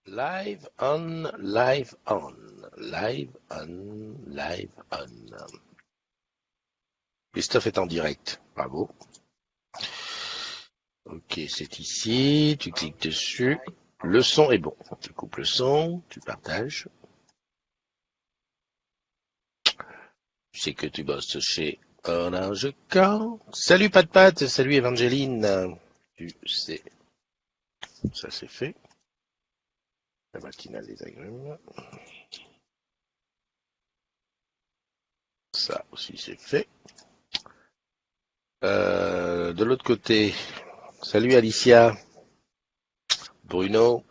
Live on, live on, live on, live on. Christophe est en direct. Bravo. Ok, c'est ici. Tu cliques dessus. Le son est bon. Tu coupes le son, tu partages. Tu sais que tu bosses chez Orange Camp. Salut Pat Pat, salut Evangeline. Tu sais, ça c'est fait. La matinale des agrumes. Ça aussi c'est fait. De l'autre côté, salut Alicia, Bruno.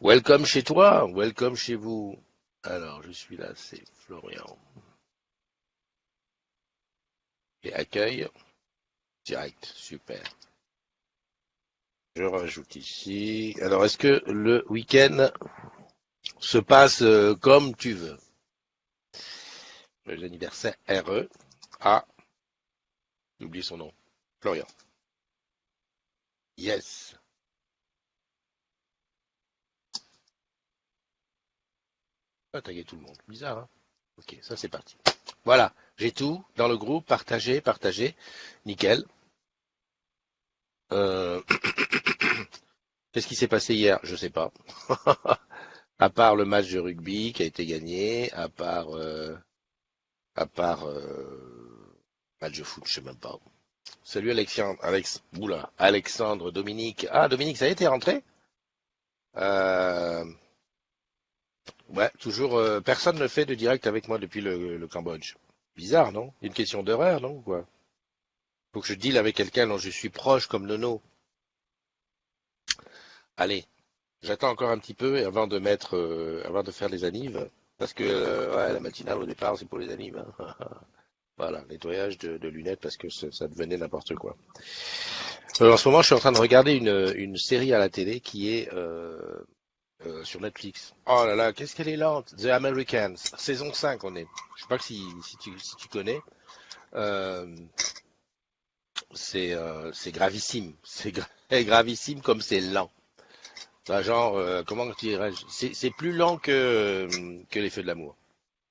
Welcome chez toi, welcome chez vous. Alors, je suis là, c'est Florian. Et accueil, direct, super. Je rajoute ici. Alors, est-ce que le week-end se passe comme tu veux? Les anniversaires RE. Ah, j'ai oublié son nom. Florian. Yes. Ah, taguer tout le monde. Bizarre, hein? Ok, ça c'est parti. Voilà, j'ai tout dans le groupe, partagé, partagé. Nickel. Euh, Qu'est-ce qui s'est passé hier? Je sais pas. À part le match de rugby qui a été gagné, à part match de foot, je sais même pas. Salut Alexandre, Alexandre, Dominique. Ah, Dominique, ça y est, t'es rentré? Euh, ouais, toujours, personne ne fait de direct avec moi depuis le Cambodge. Bizarre, non? Une question d'horaire, non? Ou quoi? Faut que je deal avec quelqu'un dont je suis proche comme Nono. Allez, j'attends encore un petit peu avant de faire les annives, parce que ouais, la matinale au départ, c'est pour les annives, hein. Voilà, nettoyage de lunettes parce que ça devenait n'importe quoi. En ce moment, je suis en train de regarder une série à la télé qui est sur Netflix. Oh là là, qu'est-ce qu'elle est lente! The Americans, saison 5 on est. Je sais pas si tu connais. Euh, c'est gravissime. Gravissime comme c'est lent. Genre, comment dirais-je? C'est plus lent que les Feux de l'amour.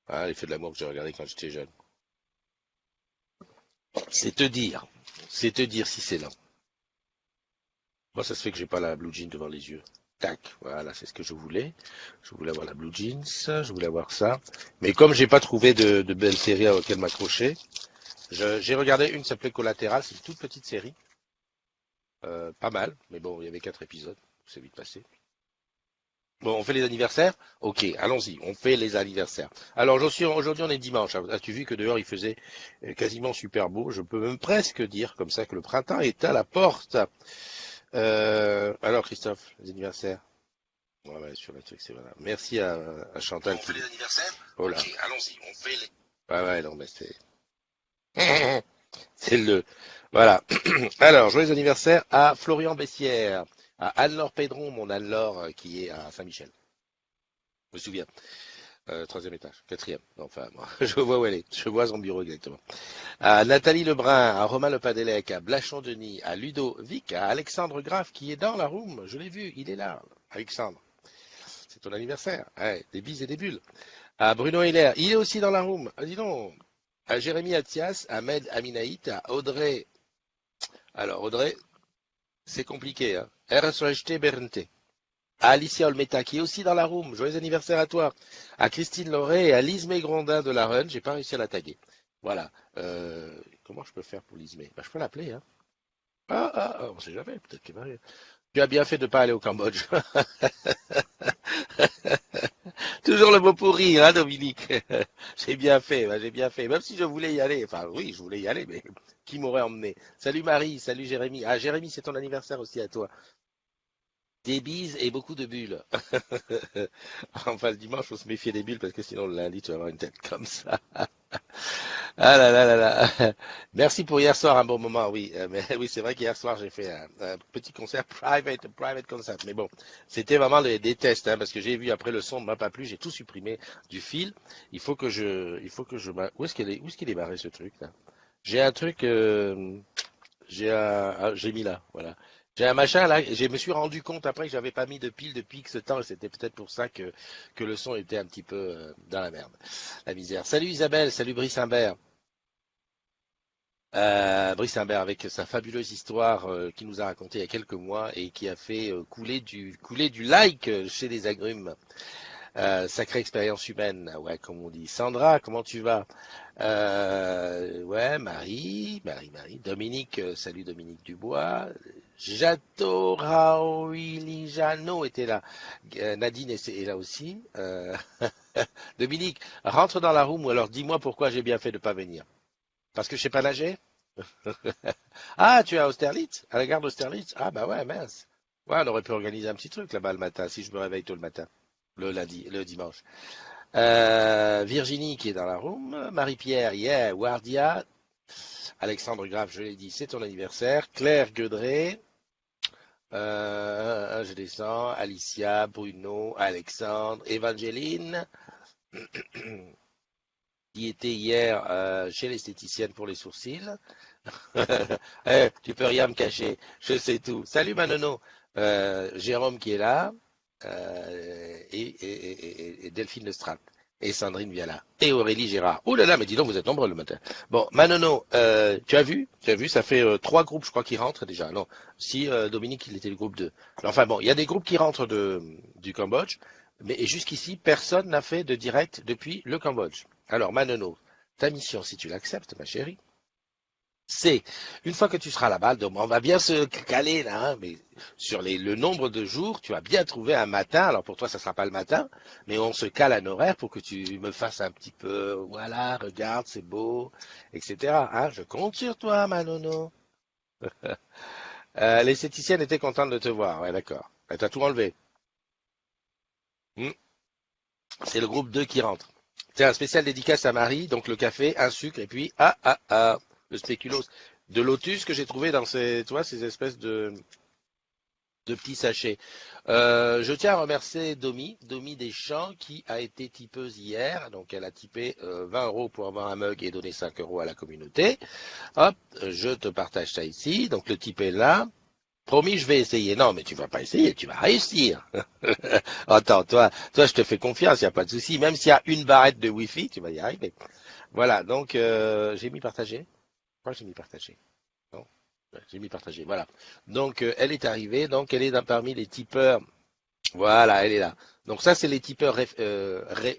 Hein, les Feux de l'amour que j'ai regardé quand j'étais jeune. C'est te dire. C'est te dire si c'est lent. Moi, ça se fait que j'ai pas la blue jean devant les yeux. Tac, voilà, c'est ce que je voulais. Je voulais avoir la blue jeans, je voulais avoir ça. Mais comme j'ai pas trouvé de belles séries auxquelles m'accrocher, j'ai regardé une qui s'appelait Collatéral, c'est une toute petite série, pas mal, mais bon, il y avait 4 épisodes, c'est vite passé. Bon, on fait les anniversaires? Ok, allons-y, on fait les anniversaires. Alors aujourd'hui on est dimanche. As-tu vu que dehors il faisait quasiment super beau? Je peux même presque dire comme ça que le printemps est à la porte. Alors Christophe, les anniversaires. Ouais, ouais, sur le truc, c'est voilà. Merci à Chantal. On fait les anniversaires? Oh là. Ok, allons-y, on fait les. Ouais, ouais, non, mais c'est. C'est le. Voilà. Alors, joyeux anniversaire à Florian Bessières, à Anne-Laure Pédron, mon Anne-Laure qui est à Saint-Michel. Je me souviens. Troisième étage, quatrième. Enfin, moi, je vois où elle est. Je vois son bureau exactement. À Nathalie Lebrun, à Romain Lepadelec, à Blachon Denis, à Ludo Vic, à Alexandre Graff qui est dans la room. Je l'ai vu, il est là. Alexandre, c'est ton anniversaire. Ouais, des bises et des bulles. À Bruno Heller, il est aussi dans la room. Ah, dis donc. À Jérémy Attias, à Med Aminaït, à Audrey. Alors, Audrey, c'est compliqué, hein. RSHT Bernte. À Alicia Olmeta, qui est aussi dans la room. Joyeux anniversaire à toi. À Christine Lauré et à Lismé Grondin de la Run. J'ai pas réussi à la taguer. Voilà. Comment je peux faire pour Lismé? Bah, je peux l'appeler, hein. On sait jamais. Peut-être qu'il va aller. Tu as bien fait de ne pas aller au Cambodge. Toujours le mot pour rire, hein, Dominique. J'ai bien fait, bah, j'ai bien fait. Même si je voulais y aller. Enfin, oui, je voulais y aller, mais qui m'aurait emmené? Salut Marie, salut Jérémy. Ah, Jérémy, c'est ton anniversaire aussi à toi. Des bises et beaucoup de bulles. Enfin, le dimanche, faut se méfier des bulles parce que sinon, le lundi, tu vas avoir une tête comme ça. Ah là là là là. Merci pour hier soir, un bon moment, oui. Mais oui, c'est vrai qu'hier soir, j'ai fait un petit concert private concert. Mais bon, c'était vraiment des tests, hein, parce que j'ai vu après le son ne m'a pas plu, j'ai tout supprimé du fil. Où est-ce qu'il est barré ce truc là? J'ai un truc, j'ai mis là, voilà. J'ai un machin là, et je me suis rendu compte après que j'avais pas mis de pile depuis que ce temps, et c'était peut-être pour ça que le son était un petit peu dans la merde. La misère. Salut Isabelle, salut Brice Imbert. Brice Imbert avec sa fabuleuse histoire qu'il nous a racontée il y a quelques mois et qui a fait couler du like chez les agrumes. Sacrée expérience humaine, ouais, comme on dit. Sandra, comment tu vas? Ouais, Marie. Dominique, salut Dominique Dubois. Jato Raoilijano était là. Nadine est là aussi. Dominique, rentre dans la room ou alors dis-moi pourquoi j'ai bien fait de pas venir. Parce que je sais pas nager? Ah, tu es à Austerlitz? À la gare d'Austerlitz? Ah bah ouais, mince. Ouais, on aurait pu organiser un petit truc là-bas le matin, si je me réveille tôt le matin. Le lundi, le dimanche. Virginie qui est dans la room, Marie-Pierre, yeah, Wardia, Alexandre Grave, je l'ai dit, c'est ton anniversaire, Claire Guedré, je descends, Alicia, Bruno, Alexandre, Evangeline, qui était hier chez l'esthéticienne pour les sourcils. Tu peux rien me cacher, je sais tout. Salut Manono, Jérôme qui est là, et Delphine Lestrade. Et Sandrine Viala. Et Aurélie Gérard. Oh là là, mais dis donc, vous êtes nombreux le matin. Bon, Manono, tu as vu, ça fait trois groupes, je crois, qui rentrent déjà. Non, si Dominique, il était le groupe 2. Enfin bon, il y a des groupes qui rentrent du Cambodge, mais et jusqu'ici, personne n'a fait de direct depuis le Cambodge. Alors, Manono, ta mission, si tu l'acceptes, ma chérie, c'est, une fois que tu seras là-bas, donc on va bien se caler là, hein, mais sur le nombre de jours, tu vas bien trouver un matin. Alors pour toi, ça sera pas le matin, mais on se cale un horaire pour que tu me fasses un petit peu, voilà, regarde, c'est beau, etc. Hein, je compte sur toi, Manono. L'esthéticienne était contente de te voir, ouais, d'accord. Elle t'a tout enlevé. Hmm. C'est le groupe 2 qui rentre. C'est un spécial dédicace à Marie, donc le café, un sucre, et puis, le spéculoos de lotus que j'ai trouvé dans ces espèces de petits sachets. Je tiens à remercier Domi Deschamps, qui a été tipeuse hier. Donc, elle a typé 20 euros pour avoir un mug et donné 5 euros à la communauté. Hop, je te partage ça ici. Donc, le type est là. Promis, je vais essayer. Non, mais tu vas pas essayer, tu vas réussir. Attends, toi, je te fais confiance, il n'y a pas de souci. Même s'il y a une barrette de Wi-Fi, tu vas y arriver. Voilà, donc j'ai mis partager. Pourquoi j'ai mis partager? Non, ouais, j'ai mis partager. Voilà. Donc elle est arrivée, donc elle est parmi les tipeurs. Voilà, elle est là. Donc ça, c'est les tipeurs,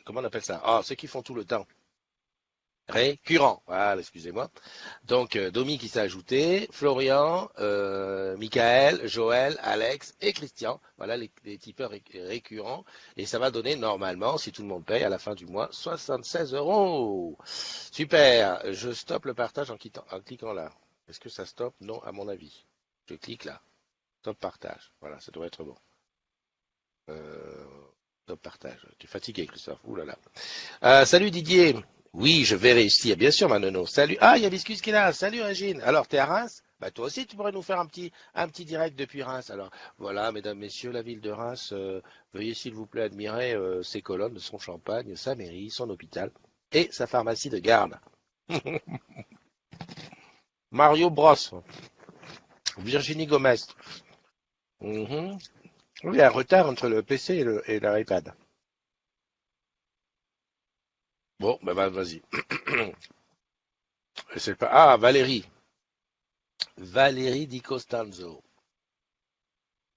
comment on appelle ça? Ah, ceux qui font tout le temps. Récurrents. Voilà, excusez-moi. Donc, Domi qui s'est ajouté, Florian, Michael, Joël, Alex et Christian. Voilà les tipeurs récurrents. Et ça va donner normalement, si tout le monde paye à la fin du mois, 76 euros. Super. Je stoppe le partage en cliquant là. Est-ce que ça stoppe? Non, à mon avis. Je clique là. Stop partage. Voilà, ça doit être bon. Euh, Stop partage. Tu es fatigué, Christophe. Ouh là là. Salut Didier. Oui, je vais réussir, bien sûr, Manono. Salut. Ah, il y a Biscuit qui est là. Salut Régine. Alors, t'es à Reims? Bah, toi aussi, tu pourrais nous faire un petit direct depuis Reims. Alors, voilà, mesdames, messieurs, la ville de Reims, veuillez s'il vous plaît admirer ses colonnes, son champagne, sa mairie, son hôpital et sa pharmacie de garde. Mario Bros. Virginie Gomez. Mhm. Oui, il y a un retard entre le PC et l'iPad. Bon, vas-y. C'est pas... Ah, Valérie. Valérie Di Costanzo.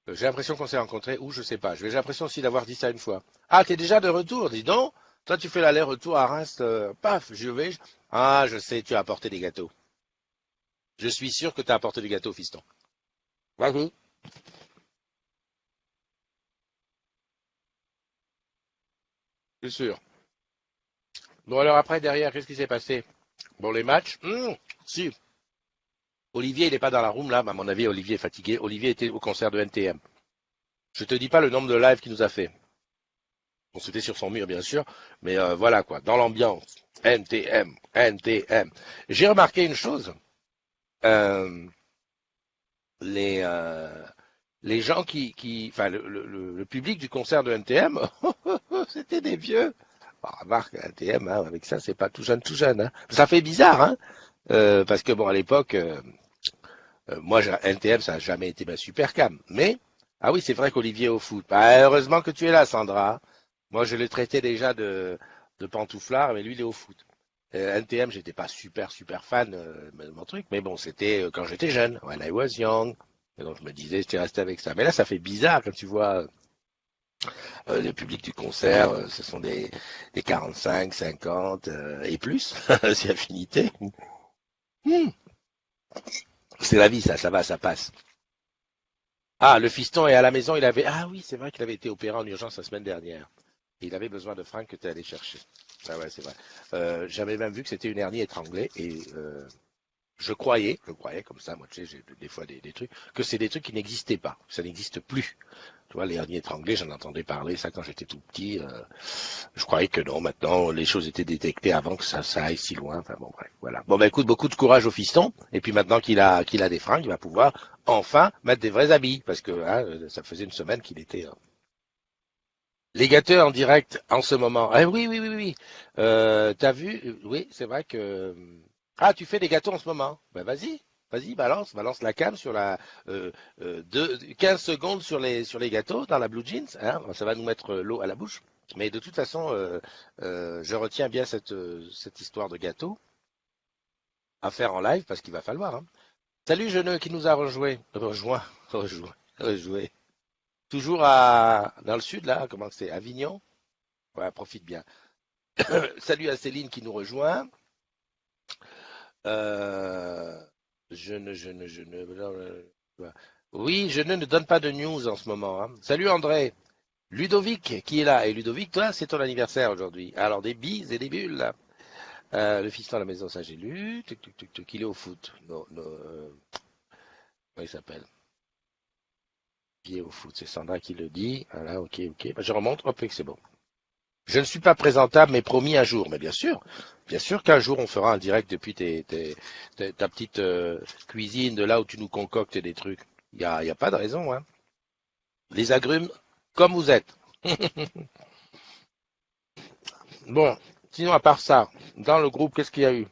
J'ai l'impression qu'on s'est rencontrés, ou je sais pas. J'ai l'impression aussi d'avoir dit ça une fois. Ah, t'es déjà de retour, dis donc. Toi, tu fais l'aller-retour à Reims, paf, je vais. Ah, je sais, tu as apporté des gâteaux. Je suis sûr que tu as apporté des gâteaux, fiston. Vas-y. C'est sûr. Bon, alors après, derrière, qu'est-ce qui s'est passé? Bon, les matchs? Si. Olivier, il n'est pas dans la room là, mais à mon avis, Olivier est fatigué. Olivier était au concert de NTM. Je te dis pas le nombre de lives qu'il nous a fait. Bon, c'était sur son mur, bien sûr, mais voilà quoi, dans l'ambiance. NTM, NTM. J'ai remarqué une chose. euh, les, euh, les gens enfin, le public du concert de NTM, c'était des vieux. Bon, remarque, NTM, hein, avec ça, c'est pas tout jeune, tout jeune. Hein. Ça fait bizarre, hein, parce que bon, à l'époque, Moi, NTM, ça n'a jamais été ma super cam. Mais, ah oui, c'est vrai qu'Olivier est au foot. Bah, heureusement que tu es là, Sandra. Moi, je l'ai traité déjà de pantouflard, mais lui, il est au foot. NTM, j'étais pas super fan de mon truc, mais bon, c'était quand j'étais jeune, when I was young. Et donc je me disais, j'étais resté avec ça. Mais là, ça fait bizarre quand tu vois le public du concert, ce sont des 45, 50 et plus, c'est affinité. Hmm. C'est la vie, ça va, ça passe. Ah, le fiston est à la maison, il avait. Ah oui, c'est vrai qu'il avait été opéré en urgence la semaine dernière. Et il avait besoin de Franck que tu es allé chercher. Ah ouais, c'est vrai. J'avais même vu que c'était une hernie étranglée et je croyais comme ça, moi tu sais, j'ai des fois des trucs, que c'est des trucs qui n'existaient pas, ça n'existe plus. Tu vois, les hernies étranglées, j'en entendais parler, ça quand j'étais tout petit. Je croyais que non, maintenant les choses étaient détectées avant que ça aille si loin. Enfin bon, bref, voilà. Bon, ben écoute, beaucoup de courage au fiston. Et puis maintenant qu'il a des fringues, il va pouvoir enfin mettre des vrais habits, parce que hein, ça faisait une semaine qu'il était. Les gâteux en direct en ce moment. Ah oui, oui, oui, oui. T'as vu? Oui, c'est vrai que. Ah, tu fais des gâteaux en ce moment. Ben vas-y, balance la cam sur la 15 secondes sur les gâteaux dans la blue jeans. Hein, ça va nous mettre l'eau à la bouche. Mais de toute façon, je retiens bien cette histoire de gâteau à faire en live parce qu'il va falloir. Hein. Salut Jeuneux qui nous a rejoint. Toujours dans le sud là, comment c'est? Avignon. Ouais, profite bien. Salut à Céline qui nous rejoint. Euh, Oui, je ne donne pas de news en ce moment. Hein. Salut André. Ludovic qui est là. Et Ludovic, toi, c'est ton anniversaire aujourd'hui. Alors des bises et des bulles. Là. Le fiston à la maison, ça j'ai lu. Il est au foot. Non, non, comment il s'appelle? Il est au foot. C'est Sandra qui le dit. Voilà, ok. Bah, je remonte. Hop, et c'est bon. Je ne suis pas présentable, mais promis un jour. Mais bien sûr qu'un jour on fera un direct depuis ta petite cuisine, de là où tu nous concoctes des trucs. Il y a pas de raison, hein. Les agrumes, comme vous êtes. Bon, sinon à part ça, dans le groupe, qu'est-ce qu'il y a eu?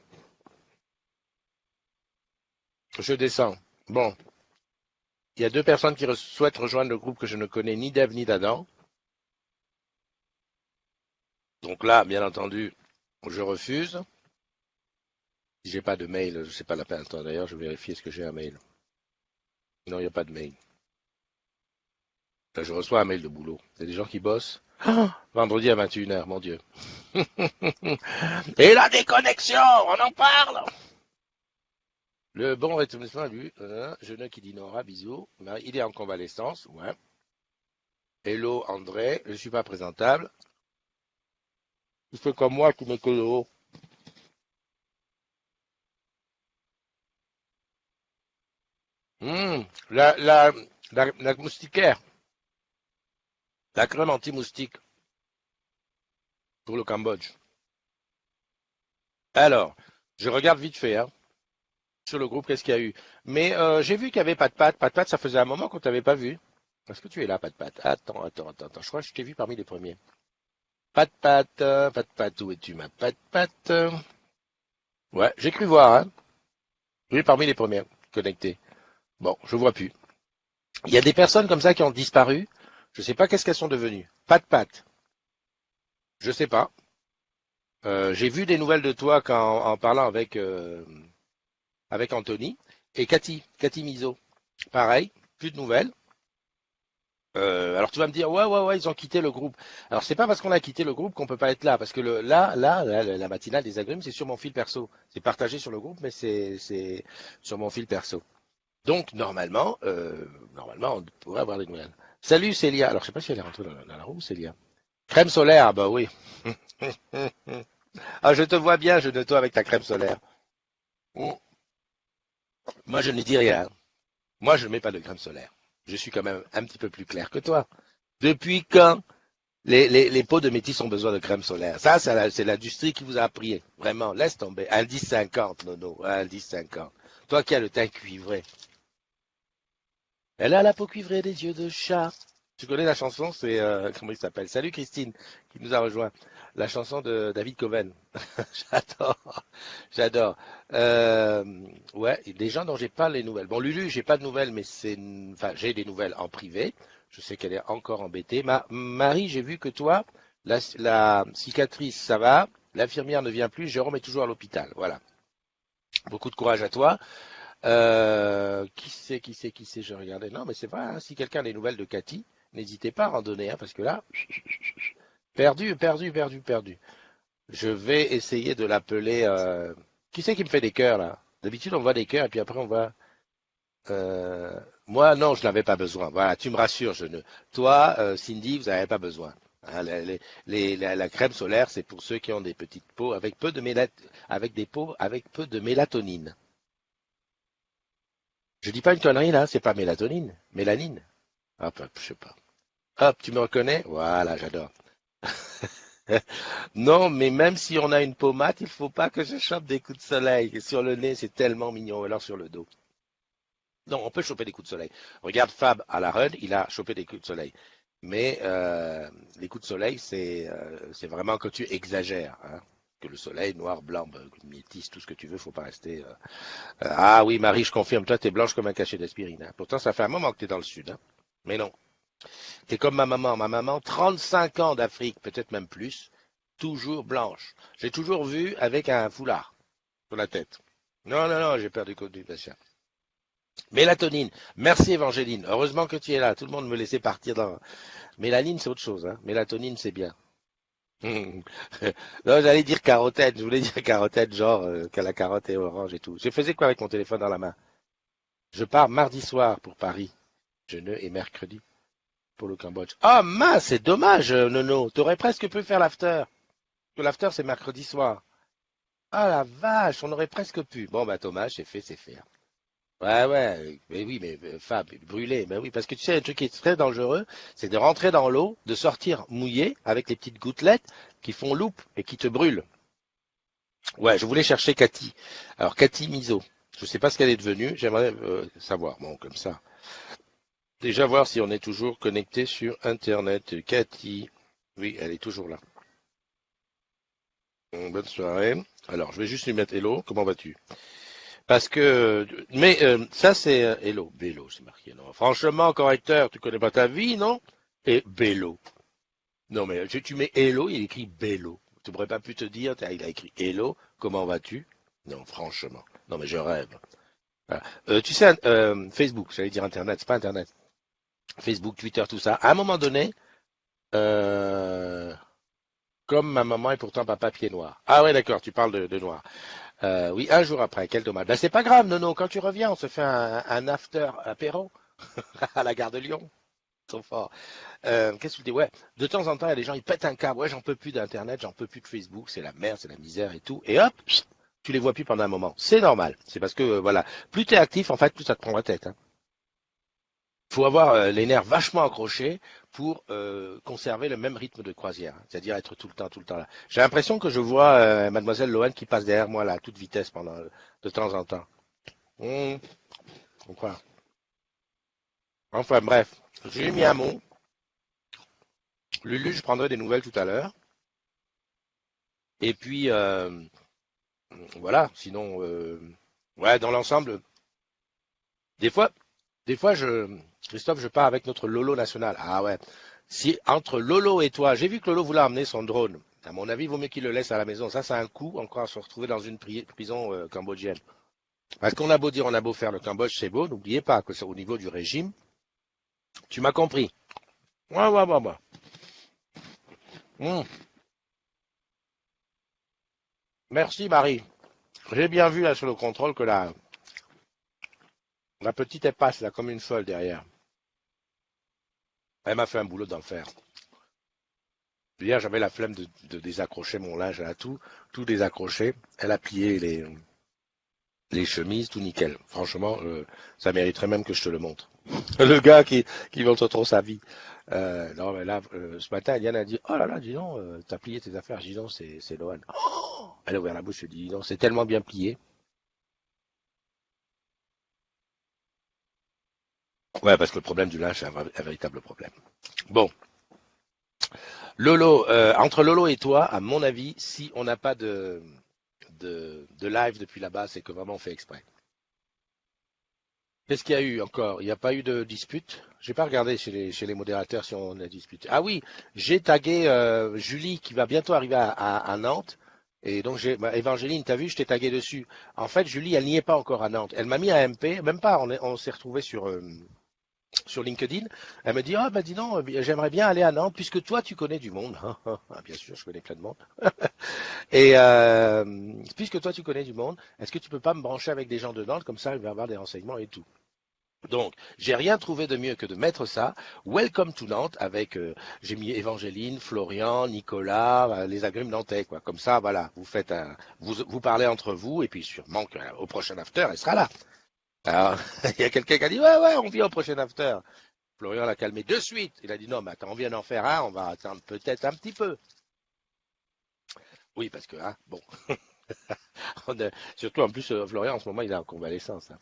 Je descends. Bon, il y a deux personnes qui souhaitent rejoindre le groupe que je ne connais ni d'Ève ni d'Adam. Donc là, bien entendu, je refuse. Si j'ai pas de mail, je sais pas la peine. Attends, d'ailleurs, je vérifie est-ce que j'ai un mail. Non, il n'y a pas de mail. Enfin, je reçois un mail de boulot. Il y a des gens qui bossent. Vendredi à 21h, mon Dieu. Et la déconnexion, on en parle. Le bon rétablissement, lui, jeune qui dit Nora, bisous. Il est en convalescence, ouais. Hello André, je suis pas présentable. Tu fais comme moi, tu mets que le haut. Hum, la, la, la moustiquaire, la crème anti-moustique pour le Cambodge. Alors, je regarde vite fait, hein, sur le groupe, qu'est-ce qu'il y a eu. Mais j'ai vu qu'il y avait pas de pâte. Pas de pâte, ça faisait un moment qu'on t'avait pas vu. Est-ce que tu es là, pas de pâte? Attends. Je crois que je t'ai vu parmi les premiers. Pas de pâte, où es-tu, ma pas de pâte? Ouais, j'ai cru voir, hein. Oui, parmi les premiers connectés. Bon, je vois plus. Il y a des personnes comme ça qui ont disparu. Je sais pas qu'est-ce qu'elles sont devenues. Pas de pâte. Je sais pas. J'ai vu des nouvelles de toi en parlant avec Anthony et Cathy Miso. Pareil, plus de nouvelles. Alors tu vas me dire ouais ils ont quitté le groupe. Alors c'est pas parce qu'on a quitté le groupe qu'on peut pas être là parce que la matinale des agrumes c'est sur mon fil perso. C'est partagé sur le groupe mais c'est sur mon fil perso. Donc normalement on pourrait avoir des nouvelles. Salut Célia. Alors je sais pas si elle est rentrée dans la room Célia. Crème solaire ah bah oui. Ah je te vois bien je de toi avec ta crème solaire. Mm. Moi je ne dis rien. Moi je ne mets pas de crème solaire. Je suis quand même un petit peu plus clair que toi. Depuis quand les peaux de métis ont besoin de crème solaire? Ça, c'est l'industrie qui vous a appris. Vraiment, laisse tomber. Indice 50, Nono. Indice 50. Toi qui as le teint cuivré. Elle a la peau cuivrée des yeux de chat. Tu connais la chanson, c'est comment il s'appelle? Salut Christine, qui nous a rejoint. La chanson de David Coven. J'adore, j'adore. Euh, ouais, et des gens dont j'ai pas les nouvelles. Bon, Lulu, j'ai pas de nouvelles, mais enfin, j'ai des nouvelles en privé. Je sais qu'elle est encore embêtée. Marie, j'ai vu que toi, la cicatrice, ça va. L'infirmière ne vient plus. Jérôme est toujours à l'hôpital. Voilà. Beaucoup de courage à toi. Qui c'est, je regardais. Non, mais c'est vrai, hein, si quelqu'un a des nouvelles de Cathy, n'hésitez pas à en donner, hein, parce que là, perdu, perdu, perdu, perdu. Je vais essayer de l'appeler. Qui c'est qui me fait des cœurs là? D'habitude, on voit des cœurs et puis après on voit. Moi, non, je n'avais pas besoin. Voilà, tu me rassures. Je ne. Toi, Cindy, vous n'avez pas besoin. Hein, la crème solaire, c'est pour ceux qui ont des petites peaux avec peu de avec des peaux avec peu de mélatonine. Je dis pas une connerie là, c'est pas mélatonine, mélanine. Hop, hop, je sais pas. Hop, tu me reconnais? Voilà, j'adore. Non, mais même si on a une pommade, il faut pas que je chope des coups de soleil. Et sur le nez, c'est tellement mignon. Alors sur le dos. Non, on peut choper des coups de soleil. Regarde Fab à la run, il a chopé des coups de soleil. Mais les coups de soleil, c'est vraiment quand tu exagères. Hein. Que le soleil, noir, blanc, métis, tout ce que tu veux, faut pas rester. Ah oui, Marie, je confirme, toi, t'es blanche comme un cachet d'aspirine. Hein. Pourtant, ça fait un moment que t'es dans le sud. Hein. Mais non. T'es comme ma maman. Ma maman, 35 ans d'Afrique, peut-être même plus, toujours blanche. J'ai toujours vu avec un foulard sur la tête. Non, non, non, j'ai perdu du patient. Mélatonine. Merci Évangéline. Heureusement que tu es là. Tout le monde me laissait partir dans. Mélanine, c'est autre chose. Hein. Mélatonine, c'est bien. Non, j'allais dire carotène. Je voulais dire carotène, genre que la carotte est orange et tout. Je faisais quoi avec mon téléphone dans la main? Je pars mardi soir pour Paris. Je ne et mercredi pour le Cambodge. Ah mince, c'est dommage, Nono. T'aurais presque pu faire l'after. Que l'after, c'est mercredi soir. Ah la vache, on aurait presque pu. Bon, bah Thomas, c'est fait, c'est fait. Ouais, ouais, mais oui, mais Fab, brûlé, mais oui, parce que tu sais, un truc qui est très dangereux, c'est de rentrer dans l'eau, de sortir mouillé avec les petites gouttelettes qui font loupe et qui te brûlent. Ouais, je voulais chercher Cathy. Alors, Cathy Miso, je sais pas ce qu'elle est devenue, j'aimerais savoir. Bon, comme ça. Déjà voir si on est toujours connecté sur Internet. Cathy, oui, elle est toujours là. Bonne soirée. Alors, je vais juste lui mettre Hello, comment vas-tu? Parce que, mais ça c'est Hello, Bello, c'est marqué. Non, franchement, correcteur, tu connais pas ta vie, non? Et Bello. Non, mais tu mets Hello, il écrit Bello. Tu pourrais pas pu te dire, il a écrit Hello, comment vas-tu? Non, franchement. Non, mais je rêve. Voilà. Tu sais, Facebook, j'allais dire Internet, c'est pas Internet. Facebook, Twitter, tout ça. À un moment donné, euh, comme ma maman et pourtant papa pied noir. Ah ouais, d'accord, tu parles de noir. Oui, un jour après, quel dommage. Ben, c'est pas grave, Nono, quand tu reviens, on se fait un after apéro à la gare de Lyon. Trop fort. Qu'est-ce que tu dis? Ouais, de temps en temps, il y a des gens, ils pètent un câble. Ouais, j'en peux plus d'Internet, j'en peux plus de Facebook, c'est la merde, c'est la misère et tout. Et hop, tu les vois plus pendant un moment. C'est normal. C'est parce que, voilà, plus tu es actif, en fait, plus ça te prend la tête. Hein. Faut avoir les nerfs vachement accrochés pour conserver le même rythme de croisière, hein. C'est-à-dire être tout le temps là. J'ai l'impression que je vois Mademoiselle Lohan qui passe derrière moi là, à toute vitesse pendant de temps en temps. Hum, quoi. Enfin bref, j'ai mis un mot. Lulu, je prendrai des nouvelles tout à l'heure. Et puis voilà, sinon ouais, dans l'ensemble, des fois, des fois Christophe, je pars avec notre Lolo national. Ah ouais. Si entre Lolo et toi, j'ai vu que Lolo voulait amener son drone. À mon avis, il vaut mieux qu'il le laisse à la maison. Ça, c'est un coup encore à se retrouver dans une prison cambodgienne. Parce qu'on a beau dire, on a beau faire le Cambodge, c'est beau. N'oubliez pas que c'est au niveau du régime. Tu m'as compris. Ouais, ouais, ouais, ouais. Hum. Merci, Marie. J'ai bien vu là sur le contrôle que la petite elle passe là comme une folle derrière. Elle m'a fait un boulot d'enfer. Hier, j'avais la flemme de désaccrocher mon linge. Elle a tout désaccroché. Elle a plié les chemises, tout nickel. Franchement, ça mériterait même que je te le montre. Le gars qui montre trop sa vie. Non, mais là, ce matin, Eliane a dit, oh là là, dis donc, t'as plié tes affaires. Je dis non, c'est Lohan. Oh, elle a ouvert la bouche, je dis non, c'est tellement bien plié. Ouais, parce que le problème du linge, c'est un véritable problème. Bon, Lolo, entre Lolo et toi, à mon avis, si on n'a pas de live depuis là-bas, c'est que vraiment on fait exprès. Qu'est-ce qu'il y a eu encore? Il n'y a pas eu de dispute? J'ai pas regardé chez les modérateurs si on a disputé. Ah oui, j'ai tagué Julie qui va bientôt arriver à Nantes. Et donc, Évangéline, t'as vu, je t'ai tagué dessus. En fait, Julie, elle n'y est pas encore à Nantes. Elle m'a mis un MP, même pas, on s'est retrouvé sur LinkedIn. Elle me dit, ah bah dis donc, j'aimerais bien aller à Nantes, puisque toi, tu connais du monde. Ah, bien sûr, je connais plein de monde. Et puisque toi, tu connais du monde, est-ce que tu peux pas me brancher avec des gens de Nantes, comme ça, il va avoir des renseignements et tout. Donc, j'ai rien trouvé de mieux que de mettre ça. Welcome to Nantes avec, j'ai mis Évangéline, Florian, Nicolas, les agrumes nantais, quoi. Comme ça, voilà, vous parlez entre vous et puis sûrement qu'au prochain after, elle sera là. Alors, il y a quelqu'un qui a dit, ouais, ouais, on vient au prochain after. Florian l'a calmé de suite. Il a dit, non, mais attends, on vient d'en faire un, on va attendre peut-être un petit peu. Oui, parce que, hein, bon, surtout en plus, Florian, en ce moment, il est en convalescence, hein.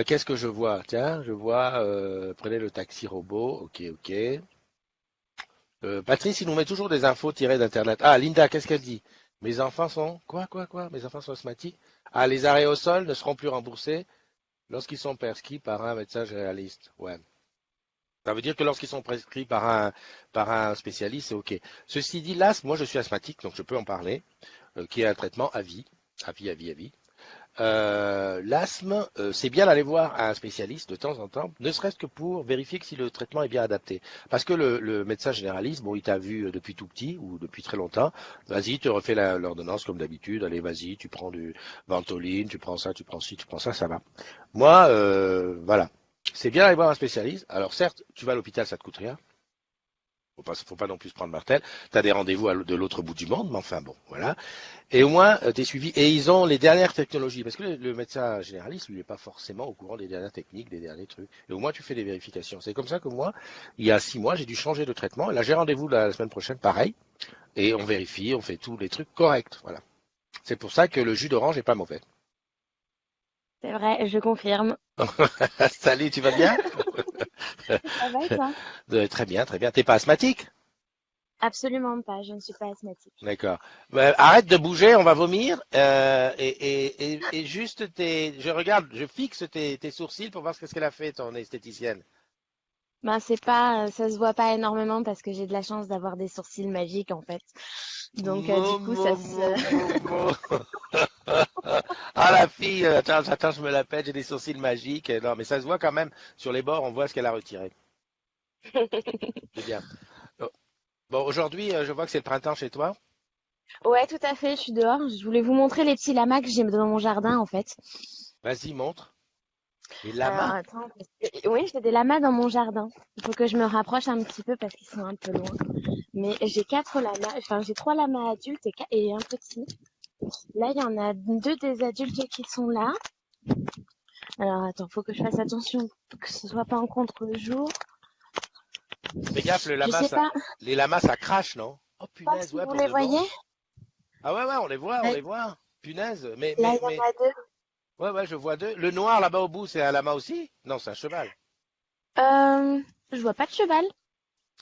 Qu'est-ce que je vois? Tiens, je vois, prenez le taxi robot. Ok, ok. Patrice, il nous met toujours des infos tirées d'Internet. Ah, Linda, qu'est-ce qu'elle dit? Mes enfants sont... Quoi? Mes enfants sont asthmatiques? Ah, les arrêts au sol ne seront plus remboursés lorsqu'ils sont prescrits par un médecin généraliste. Ouais. Ça veut dire que lorsqu'ils sont prescrits par un spécialiste, c'est OK. Ceci dit, l'asthme, moi je suis asthmatique, donc je peux en parler, qui est un traitement à vie, à vie, à vie, à vie. L'asthme, c'est bien d'aller voir un spécialiste de temps en temps, ne serait-ce que pour vérifier que si le traitement est bien adapté. Parce que le médecin généraliste, bon, il t'a vu depuis tout petit ou depuis très longtemps, vas-y, tu refais l'ordonnance comme d'habitude, allez, vas-y, tu prends du Ventoline, tu prends ça, tu prends ci, tu prends ça va. Moi, voilà. C'est bien d'aller voir un spécialiste. Alors certes, tu vas à l'hôpital, ça te coûte rien. Faut pas non plus se prendre martel. Tu as des rendez-vous de l'autre bout du monde, mais enfin bon, voilà. Et au moins, tu es suivi. Et ils ont les dernières technologies. Parce que le médecin généraliste, lui, n'est pas forcément au courant des dernières techniques, des derniers trucs. Et au moins, tu fais des vérifications. C'est comme ça que moi, il y a 6 mois, j'ai dû changer de traitement. Et là, j'ai rendez-vous la semaine prochaine, pareil. Et on vérifie, on fait tous les trucs corrects. Voilà. C'est pour ça que le jus d'orange n'est pas mauvais. C'est vrai, je confirme. Salut, tu vas bien? Ça va et toi? Très bien, très bien. T'es pas asthmatique? Absolument pas, je ne suis pas asthmatique. D'accord. Arrête de bouger, on va vomir. Et juste je fixe tes sourcils pour voir ce qu'elle a fait, ton esthéticienne. Ben c'est pas, ça se voit pas énormément parce que j'ai de la chance d'avoir des sourcils magiques en fait. Donc du coup ça se. Mo. Ah la fille, attends, je me la pète, j'ai des sourcils magiques. Non, mais ça se voit quand même. Sur les bords, on voit ce qu'elle a retiré. C'est bien. Oh, bon, aujourd'hui, je vois que c'est le printemps chez toi. Ouais, tout à fait, je suis dehors. Je voulais vous montrer les petits lamas que j'ai dans mon jardin en fait. Vas-y, montre. Les Alors lamas. attends, oui, j'ai des lamas dans mon jardin. Il faut que je me rapproche un petit peu parce qu'ils sont un peu loin. Mais j'ai 4 lamas, enfin j'ai 3 lamas adultes et un petit. Là, il y en a 2 des adultes qui sont là. Alors attends, faut que je fasse attention que ce soit pas en contre-jour. Fais gaffe, Je sais pas, les lamas, ça crache, non? Oh pas punaise, si ouais, vous pour les de bon. voyez. Ah ouais, ouais, on les voit, on Là, les voit. Punaise, là, il y en a deux. ouais, ouais, je vois deux. Le noir là-bas au bout, c'est un lama aussi? Non, c'est un cheval. Je vois pas de cheval.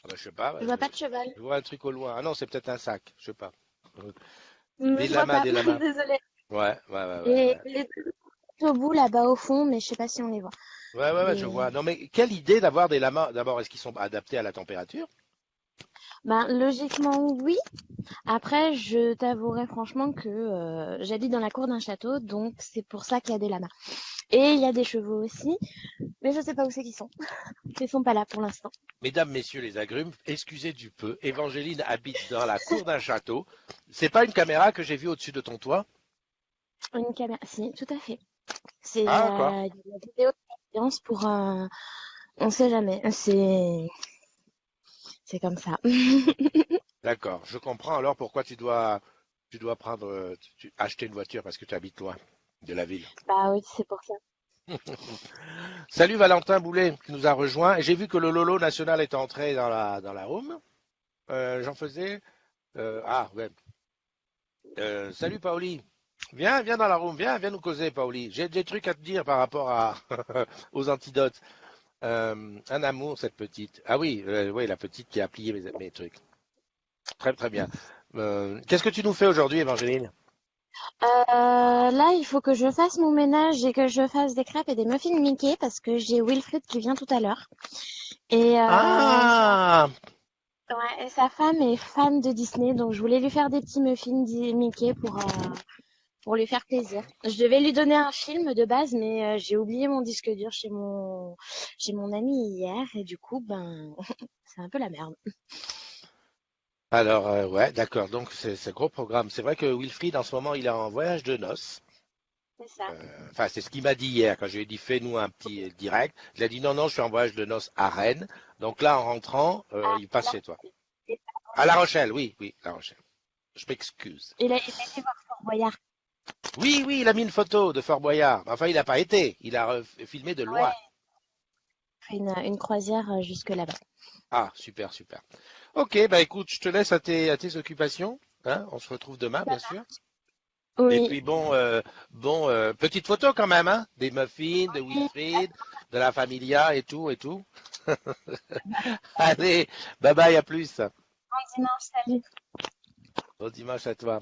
Ah bah, je sais pas, Je vois pas de cheval. je vois un truc au loin. Ah non, c'est peut-être un sac, je sais pas. Des Je vois lamas, pas. des lamas. Désolée. Ouais, ouais, ouais, ouais, Et ouais. les deux au bout là-bas au fond, mais je sais pas si on les voit. Ouais, ouais, ouais, je Et vois. Non, mais quelle idée d'avoir des lamas. D'abord, est-ce qu'ils sont adaptés à la température? ben logiquement oui. Après, je t'avouerai franchement que j'habite dans la cour d'un château, donc c'est pour ça qu'il y a des lamas. Et il y a des chevaux aussi, mais je sais pas où c'est qu'ils sont. Ils sont pas là pour l'instant. Mesdames, messieurs les agrumes, excusez du peu. Évangéline habite dans la cour d'un château. C'est pas une caméra que j'ai vue au-dessus de ton toit? Une caméra, si, tout à fait. C'est Ah, d'accord. il y a la vidéo de surveillance pour on sait jamais. C'est comme ça. D'accord. Je comprends alors pourquoi tu dois prendre, acheter une voiture parce que tu habites loin de la ville. Bah oui, c'est pour ça. Salut Valentin Boulet qui nous a rejoint. Et j'ai vu que le Lolo national est entré dans la room. J'en faisais. Ouais. Salut Paoli. Viens dans la room. Viens nous causer, Paoli. J'ai des trucs à te dire par rapport aux antidotes. Un amour, cette petite. Ah oui, oui, la petite qui a plié mes trucs. Très, très bien. Qu'est-ce que tu nous fais aujourd'hui, Évangéline? Là, il faut que je fasse mon ménage et que je fasse des crêpes et des muffins Mickey parce que j'ai Wilfried qui vient tout à l'heure. Et, Ah! ouais, et sa femme est fan de Disney, donc je voulais lui faire des petits muffins Mickey pour lui faire plaisir. Je devais lui donner un film de base, mais j'ai oublié mon disque dur chez mon ami hier et du coup, ben, c'est un peu la merde. Alors, ouais, d'accord. Donc, c'est un gros programme. C'est vrai que Wilfried, en ce moment, il est en voyage de noces. C'est ça. Enfin, c'est ce qu'il m'a dit hier quand je lui ai dit fais-nous un petit direct. Il a dit non, non, je suis en voyage de noces à Rennes. Donc là, en rentrant, Ah, il passe là, chez toi. c'est pas À La Rochelle. Rochelle, oui, oui, La Rochelle. Je m'excuse. Il a été voir Fort Boyard. Oui, oui, il a mis une photo de Fort Boyard. Enfin, il n'a pas été. Il a filmé de Ouais, loin. fait une croisière jusque là-bas. Ah, super, super. Ok, bah écoute, je te laisse à tes occupations. Hein, on se retrouve demain, bien sûr. Et Oui, puis petite photo quand même, hein, des muffins, de Wilfried, de la familia et tout et tout. Allez, bye bye, à plus. bon dimanche, salut. Bon dimanche à toi.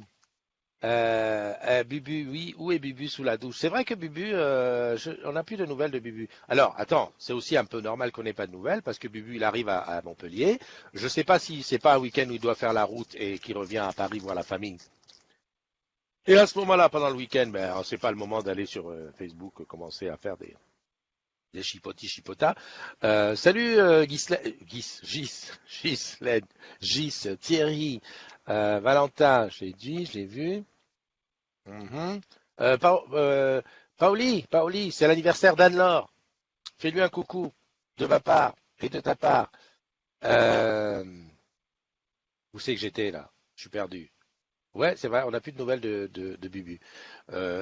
Bubu, oui, où est Bubu sous la douche? C'est vrai que Bubu, on n'a plus de nouvelles de Bubu. Alors, attends, c'est aussi un peu normal qu'on n'ait pas de nouvelles parce que Bubu, il arrive à Montpellier. Je sais pas si c'est pas un week-end où il doit faire la route et qu'il revient à Paris voir la famille. Et à ce moment-là, pendant le week-end, ben, c'est pas le moment d'aller sur Facebook commencer à faire des chipotis chipotas. Salut Ghislaine, Gis, Thierry, Valentin, je l'ai vu. Mhm. Paoli, c'est l'anniversaire d'Anne-Laure. Fais-lui un coucou de ma part et de ta part. Euh, où c'est que j'étais là? Je suis perdu. Ouais, c'est vrai, on n'a plus de nouvelles de Bubu.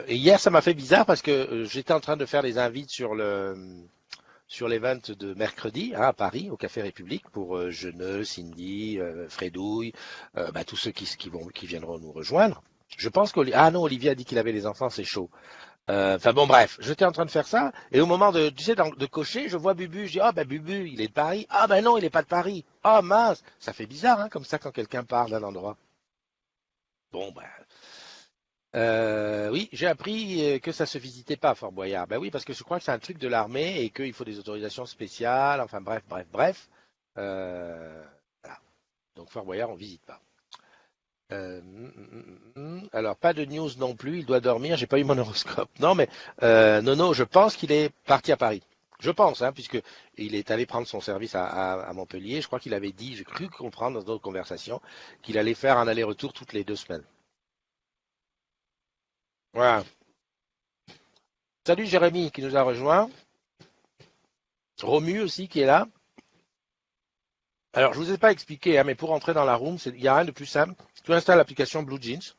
Et hier, ça m'a fait bizarre parce que j'étais en train de faire les invites sur l'event de mercredi hein, à Paris, au Café République, pour Jeuneux, Cindy, Fredouille, tous ceux qui viendront nous rejoindre. Je pense ah non, Olivier a dit qu'il avait les enfants, c'est chaud. Enfin bon, bref, j'étais en train de faire ça, et au moment de, tu sais, de cocher, je vois Bubu, je dis, ah ben Bubu, il est de Paris. Ah ben non, il est pas de Paris. Ah mince, ça fait bizarre, hein, comme ça, quand quelqu'un parle d'un endroit. Bon, ben, oui, j'ai appris que ça se visitait pas, Fort Boyard. Ben oui, parce que je crois que c'est un truc de l'armée et qu'il faut des autorisations spéciales. Enfin bref, bref, bref. Voilà. Donc Fort Boyard, on visite pas. Alors pas de news non plus. Il doit dormir. J'ai pas eu mon horoscope. Non, mais Nono, je pense qu'il est parti à Paris. Je pense, hein, puisque il est allé prendre son service à Montpellier. Je crois qu'il avait dit, j'ai cru comprendre dans d'autres conversations, qu'il allait faire un aller-retour toutes les 2 semaines. Voilà. Salut Jérémy qui nous a rejoint. Romu aussi qui est là. Alors, je vous ai pas expliqué, hein, mais pour entrer dans la room, il y a rien de plus simple. Tu installes l'application Blue Jeans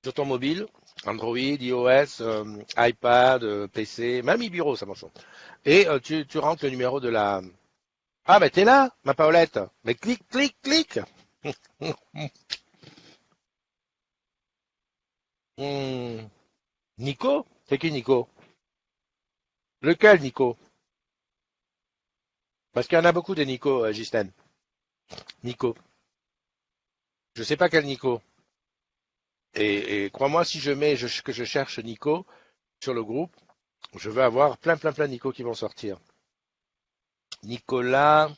sur ton mobile, Android, iOS, iPad, PC, même e-bureau, ça marche. Et tu rentres le numéro de la... Ah, mais t'es là, ma Paolette. Mais clique, clique, clique. Hmm. Nico? C'est qui Nico? Lequel Nico? Parce qu'il y en a beaucoup de Nico, Ghislaine. Nico. Je sais pas quel Nico. Et crois-moi, si que je cherche Nico sur le groupe, je vais avoir plein, plein, plein de Nico qui vont sortir. Nicolas.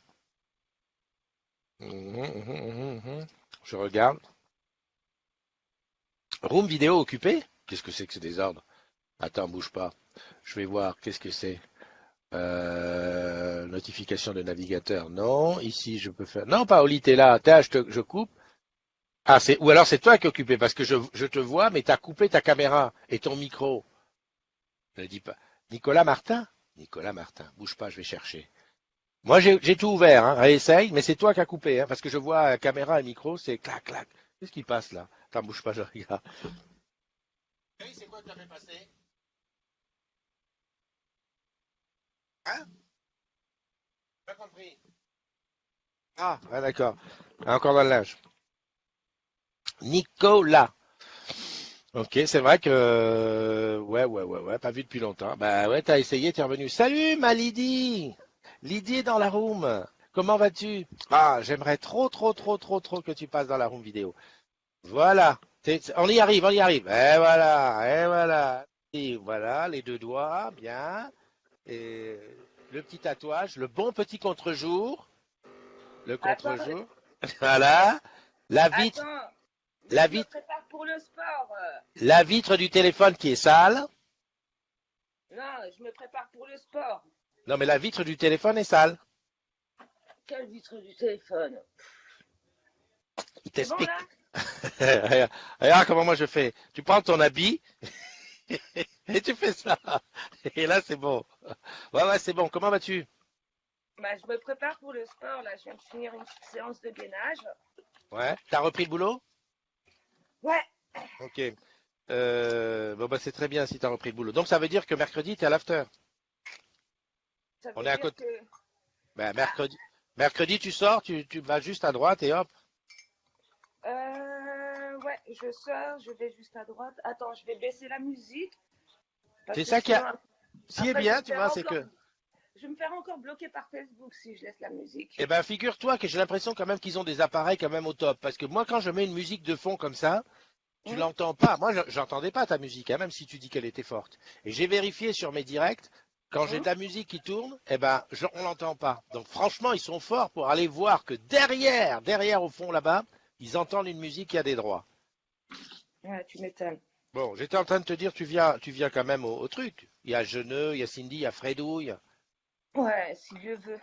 Je regarde. Room vidéo occupé? Qu'est-ce que c'est que ce désordre? Attends, bouge pas. Je vais voir. Qu'est-ce que c'est? Notification de navigateur. Non. Ici, je peux faire. Non, Paoli, t'es là. Tiens, je coupe. Ah, ou alors c'est toi qui es occupé parce que je te vois, mais t'as coupé ta caméra et ton micro. Ne dis pas. Nicolas Martin? Nicolas Martin. Bouge pas, je vais chercher. Moi, j'ai tout ouvert, hein. Réessaye, mais c'est toi qui as coupé, hein, parce que je vois caméra et micro, c'est clac, clac. Qu'est-ce qui passe là? Attends, bouge pas, je regarde. Oui, c'est quoi que tu as fait passer? Hein? Pas compris. Ah, ouais, d'accord. Encore dans le linge. Nicolas. Ok, c'est vrai que ouais, pas vu depuis longtemps. Bah ouais, t'as essayé, t'es revenu. Salut ma Lydie! Lydie est dans la room. Comment vas-tu? Ah, j'aimerais trop que tu passes dans la room vidéo. Voilà. On y arrive, on y arrive. Et voilà. Et voilà, les deux doigts, bien. Et le petit tatouage, le bon petit contre-jour. Le Attends, contre-jour. Voilà. La vitre, attends, mais la je me vitre, prépare pour le sport. la vitre du téléphone qui est sale. Non, je me prépare pour le sport. Non, mais la vitre du téléphone est sale. Quelle vitre du téléphone? Il C'est bon t'explique. là? Regarde, regarde comment moi je fais. Tu prends ton habit et tu fais ça. Et là, c'est bon. Ouais, c'est bon. Comment vas-tu? Bah, je me prépare pour le sport là. Je viens de finir une petite séance de gainage. Ouais. T'as repris le boulot? Ouais, Ok. Bon, bah, c'est très bien si t'as repris le boulot. Donc, ça veut dire que mercredi, t'es à l'after. ça On veut est à dire côté. que. Ben, Ah, mercredi, tu sors, tu vas juste à droite et hop. ouais, je sors, je vais juste à droite. Attends, je vais baisser la musique parce C'est que ça qui sinon a, ce qui est après je vais bien, me tu faire vois, c'est encore, que, je vais me faire encore bloquer par Facebook si je laisse la musique. eh ben, figure-toi que j'ai l'impression quand même qu'ils ont des appareils quand même au top. Parce que moi, quand je mets une musique de fond comme ça, tu Hum, l'entends pas. Moi, j'entendais pas ta musique, hein, même si tu dis qu'elle était forte. Et j'ai vérifié sur mes directs, quand j'ai hum. ta musique qui tourne, eh ben, on l'entend pas. Donc, franchement, ils sont forts pour aller voir que derrière au fond là-bas, ils entendent une musique qui a des droits. Ouais, tu m'étonnes. Bon, j'étais en train de te dire, tu viens quand même au truc. Il y a Geneux, il y a Cindy, il y a Fredouille. Ouais, si Dieu veut.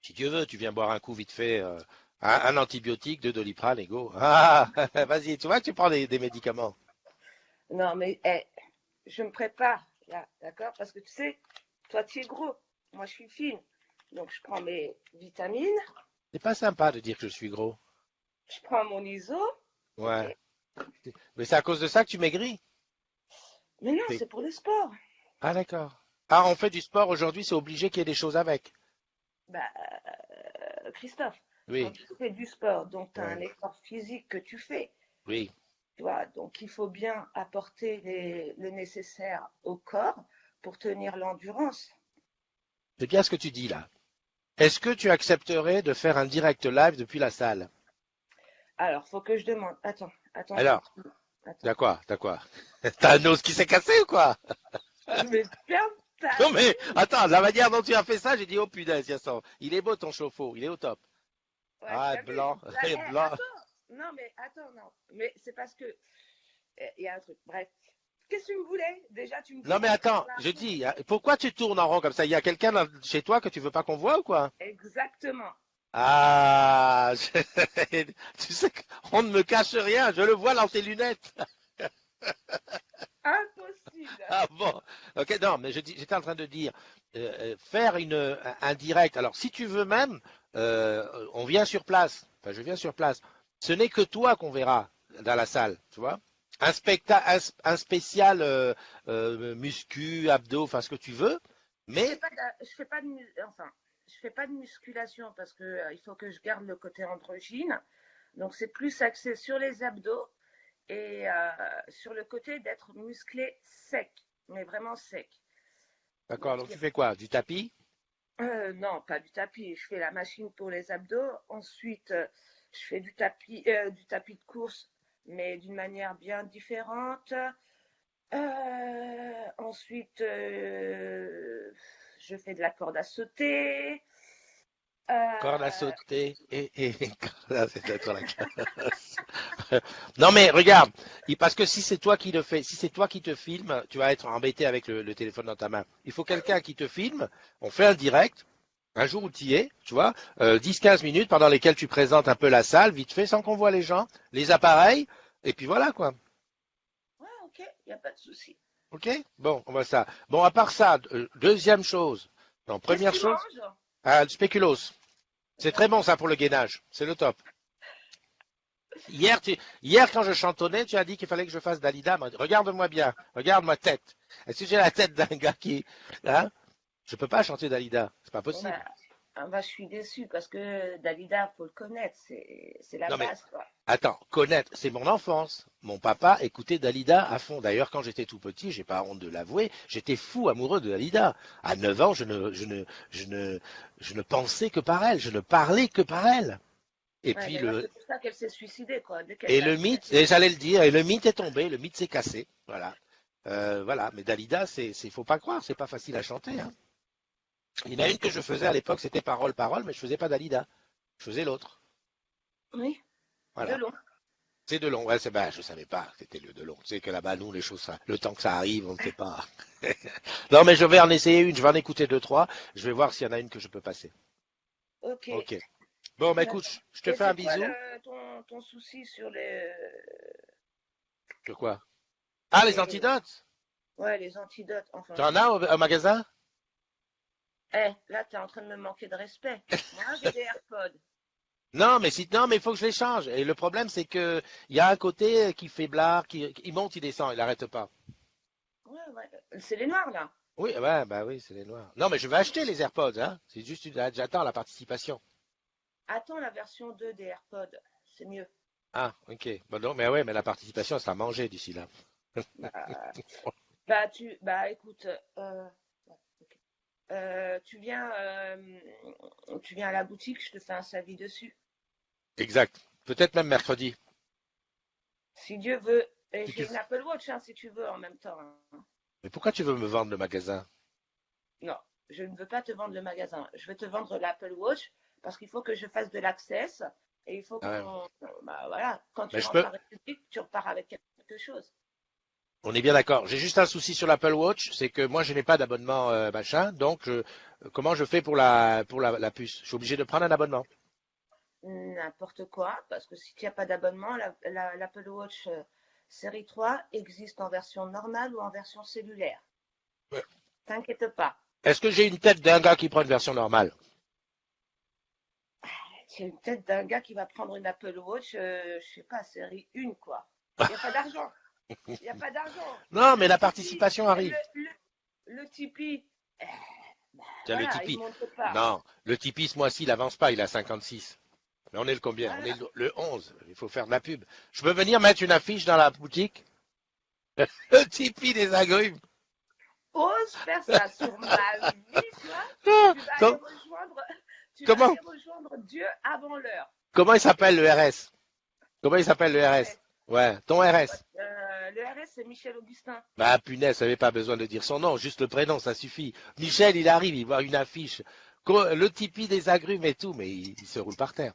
Si Dieu veut, tu viens boire un coup vite fait, un antibiotique, deux Doliprane et go. Ah, vas-y, tu vois que tu prends des médicaments. Non, mais je me prépare là, d'accord? Parce que tu sais, toi tu es gros, moi je suis fine. Donc je prends mes vitamines, C'est pas sympa de dire que je suis gros. je prends mon ISO, ok? Ouais. Mais c'est à cause de ça que tu maigris. Mais non, C'est- c'est pour le sport. Ah, d'accord. Ah, on fait du sport aujourd'hui, c'est obligé qu'il y ait des choses avec. Bah, Christophe, quand Oui, tu fais du sport, donc tu as un ouais, effort physique que tu fais, oui. tu vois, donc il faut bien apporter le nécessaire au corps pour tenir l'endurance. C'est bien ce que tu dis là. Est-ce que tu accepterais de faire un direct live depuis la salle? Alors, faut que je demande. Attends, je vais Alors, te... Attends. t'as quoi? T'as quoi? T'as un os qui s'est cassé ou quoi? Mais ferme ta Non mais, gueule. attends, la manière dont tu as fait ça, j'ai dit, oh punaise, Yassan, il est beau ton chauffe-eau, il est au top. Ouais, Ah, t'as vu? blanc, Là, blanc. attends. Non, mais attends, non. Mais c'est parce que il y a un truc. Bref. Qu'est-ce que tu me voulais? Déjà, tu me dis Non mais rentrer dans attends, la je roue. dis, pourquoi tu tournes en rond comme ça? Il y a quelqu'un chez toi que tu veux pas qu'on voit ou quoi? Exactement. Ah, tu sais qu'on ne me cache rien, je le vois dans tes lunettes. Impossible. Ah bon, ok, non, mais j'étais en train de dire, faire un direct. Alors, si tu veux même, on vient sur place. Enfin, je viens sur place. Ce n'est que toi qu'on verra dans la salle, tu vois. Un spécial muscu, abdos, enfin ce que tu veux. Mais Je fais pas de, enfin, je fais pas de musculation parce que il faut que je garde le côté androgyne. Donc c'est plus axé sur les abdos et sur le côté d'être musclé sec, mais vraiment sec. d'accord. Donc Donc tu fais quoi? Du tapis? non, pas du tapis. Je fais la machine pour les abdos. Ensuite, je fais du tapis de course, mais d'une manière bien différente. Ensuite, je fais de la corde à sauter. Corde à Euh, sauter et corde à sauter sur la classe. Non mais regarde, parce que si c'est toi qui le fais, si c'est toi qui te filmes, tu vas être embêté avec le téléphone dans ta main. Il faut quelqu'un qui te filme. On fait un direct, un jour où tu y es, tu vois, 10-15 minutes pendant lesquelles tu présentes un peu la salle, vite fait, sans qu'on voit les gens, les appareils, et puis voilà quoi. ouais, ok, il n'y a pas de souci. Ok? Bon, on voit ça. Bon, à part ça, deuxième chose. Non, Qu'est-ce première que tu chose, manges? le spéculoos. C'est très bon ça pour le gainage. C'est le top. Hier, quand je chantonnais, tu as dit qu'il fallait que je fasse Dalida. Regarde-moi bien, regarde ma tête. Est-ce que j'ai la tête d'un gars qui, hein? Je peux pas chanter Dalida, c'est pas Ouais, possible. Ah bah, je suis déçue parce que Dalida, faut le connaître, c'est la Non mais base, quoi. attends, connaître, c'est mon enfance. Mon papa écoutait Dalida à fond. D'ailleurs, quand j'étais tout petit, j'ai pas honte de l'avouer, j'étais fou amoureux de Dalida. À 9 ans, je ne pensais que par elle, je ne parlais que par elle. Et Ouais, puis d'ailleurs, c'est pour ça qu'elle s'est suicidée, quoi, dès qu'elle et t'a le vu mythe, passer. et j'allais le dire, et le mythe est tombé, le mythe s'est cassé. Voilà. Voilà. Mais Dalida, faut pas croire, c'est pas facile à chanter, hein. Il y en a une que je faisais à l'époque, c'était parole, parole, mais je faisais pas Dalida. Je faisais l'autre. Oui, de Voilà. long. C'est de long. Ouais, je savais pas que c'était le de long. Tu sais que là-bas, nous, les choses, le temps que ça arrive, on ne sait pas. Non, mais je vais en essayer une. Je vais en écouter deux, trois. Je vais voir s'il y en a une que je peux passer. Ok. Ok. Bon, bah écoute, D'accord. je te Et fais un c'est quoi bisou. ton souci sur les, De quoi? Ah, les les, antidotes. ouais, les antidotes, Tu enfin. en as au magasin? Là, t'es en train de me manquer de respect. Moi, j'ai des AirPods. Non, mais non, mais il faut que je les change. Et le problème, c'est que il y a un côté qui fait blard, il monte, il descend, il n'arrête pas. Ouais, ouais. C'est les noirs, là. Oui, ouais, bah oui, c'est les noirs. Non, mais je vais acheter les AirPods, hein. C'est juste, j'attends la participation. Attends la version 2 des AirPods. C'est mieux. Ah, ok. Bon, non, mais ouais, mais la participation, ça sera mangé d'ici là. Bah, écoute, ouais, ok. Tu viens à la boutique, je te fais un savis dessus. Exact. Peut-être même mercredi. Si Dieu veut. Et Si tu- j'ai une Apple Watch, hein, si tu veux, en même temps, hein. Mais pourquoi tu veux me vendre le magasin? Non, je ne veux pas te vendre le magasin. Je veux te vendre l'Apple Watch parce qu'il faut que je fasse de l'access et il faut Ah ouais. qu'on. Bah voilà, quand tu Mais je rentres peux. en République, tu repars avec quelque chose. On est bien d'accord. J'ai juste un souci sur l'Apple Watch, c'est que moi je n'ai pas d'abonnement machin, donc comment je fais pour la puce? Je suis obligé de prendre un abonnement. N'importe quoi, parce que si tu n'as pas d'abonnement, l'Apple Watch série 3 existe en version normale ou en version cellulaire. Ouais. T'inquiète pas. Est-ce que j'ai une tête d'un gars qui prend une version normale? C'est une tête d'un gars qui va prendre une Apple Watch, je sais pas, série 1, quoi. Il n'y a pas d'argent. Il n'y a pas d'argent. Non, mais Le la Tipeee, participation arrive. le Tipeee, eh, Tiens, le voilà, il ne Tipeee. montre pas. Non, le Tipeee ce mois-ci, il avance pas, il a 56. Mais on est le combien? On est Voilà. le 11. Il faut faire de la pub. Je peux venir mettre une affiche dans la boutique? Le Tipeee des agrumes. Ose faire ça sur ma vie, toi. Ah, Tu vas aller com- rejoindre, tu vas comment, aller rejoindre Dieu avant l'heure. comment il s'appelle le RS? Comment il s'appelle le Le RS. RS? Ouais, ton RS. Le RS, c'est Michel Augustin. Bah, punaise, ça n'avait pas besoin de dire son nom, juste le prénom, ça suffit. Michel, il arrive, il voit une affiche. Le Tipeee des agrumes et tout, mais il se roule par terre.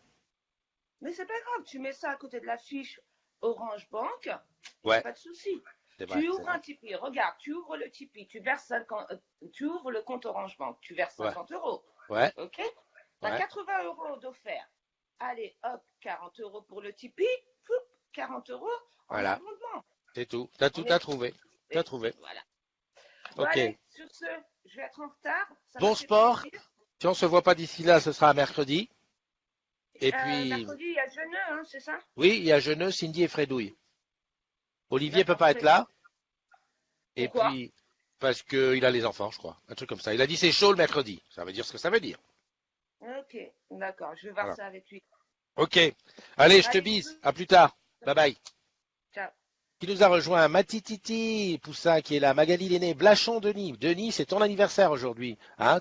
Mais c'est pas grave, tu mets ça à côté de la fiche Orange Bank, il n'y a Ouais, pas de souci. c'est vrai, Tu c'est ouvres vrai. un Tipeee, regarde, tu ouvres le Tipeee, tu verses 50, tu ouvres le compte Orange Bank, tu verses Ouais, 50 euros. ouais, Ok? Tu as ouais. 80 euros d'offert. Allez, hop, 40 euros pour le Tipeee, foup, 40 euros en Voilà, abondement. c'est tout. T'as On tout est à trouver. T'as et trouvé. voilà. Bon, Ok. allez, sur ce, je vais être en retard. Ça m'a Bon fait sport. plaisir. Si on se voit pas d'ici là, ce sera mercredi. Et puis, Mercredi, il y a Jeuneux, hein, c'est ça? oui, il y a Jeuneux, Cindy et Fredouille. Olivier peut D'accord, pas être très bien. là. Et Pourquoi? puis, parce qu'il a les enfants, je crois. Un truc comme ça. Il a dit c'est chaud le mercredi. Ça veut dire ce que ça veut dire. Ok, d'accord, je vais voir Voilà. ça avec lui. Ok. Allez, je te Allez, bise. bisous. À plus tard. Bye bye. Ciao. Qui nous a rejoint? Matititi, Poussin qui est là. Magali Lenné, Blachon Denis. Denis, c'est ton anniversaire aujourd'hui. Hein,